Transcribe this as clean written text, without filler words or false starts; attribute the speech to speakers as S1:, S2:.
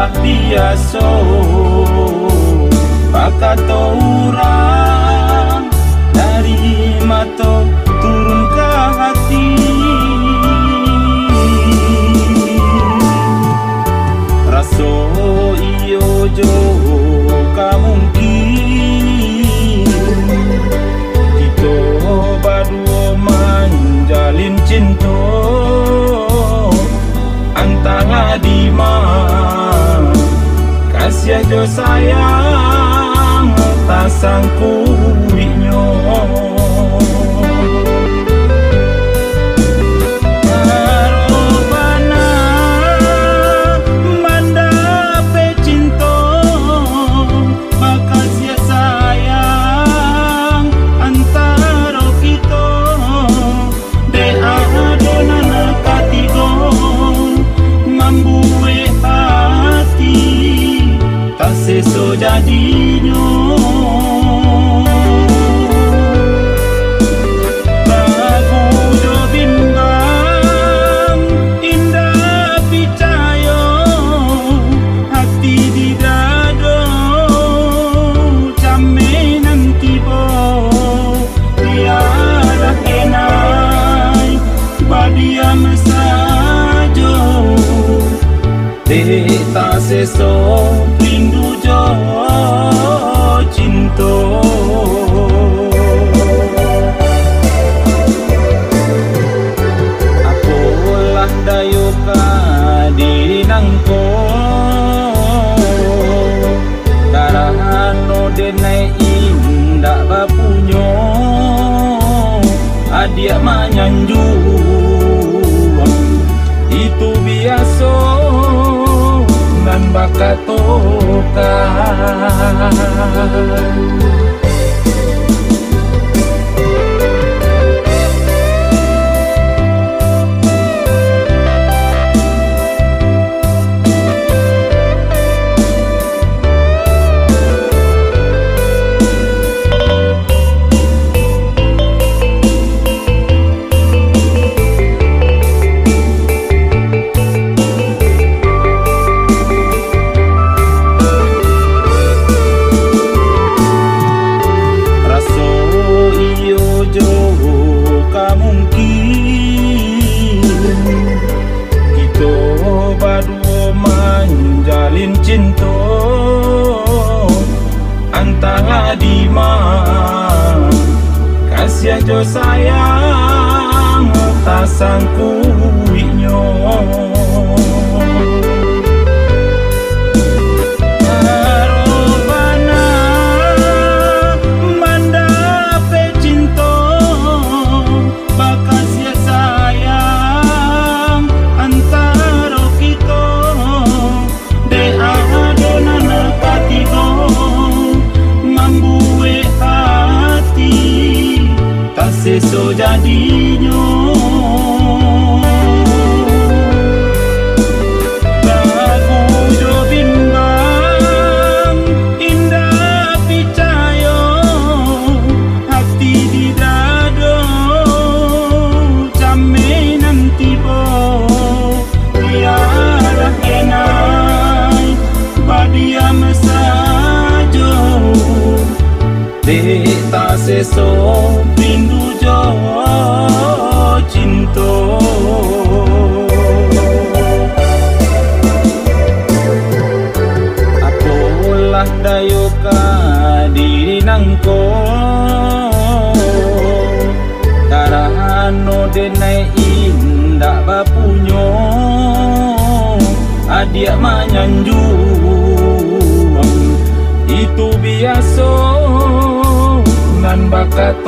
S1: apalah biasa bakato urang dari mata turun ke hati. Raso iyo jo kamungkin kita berdua menjalin cinta antara dima kasih jo sayang tak sangkuinyo. Seso jadinya lagu jo bimbang indah percaya hati di dada jaminan tiba tiada kenai badiam saja tak seso rindu jo cinta. Apalah dayo ka diri nangko darahano denai indak bapunyo adia manyanjung itu biasa dan bakatokan. Cinta antara dima kasih jo sayang tak sangkuinyo. Seso jadinya lagu jo bimbang indah percaya hati di dada jaminan tiba tiada kenai badiam saja tak seso rindu jo cinta. Apalah dayo ka diri nangko darahano denai indak bapunyo adia manyanjung itu biasa dan bakatokan.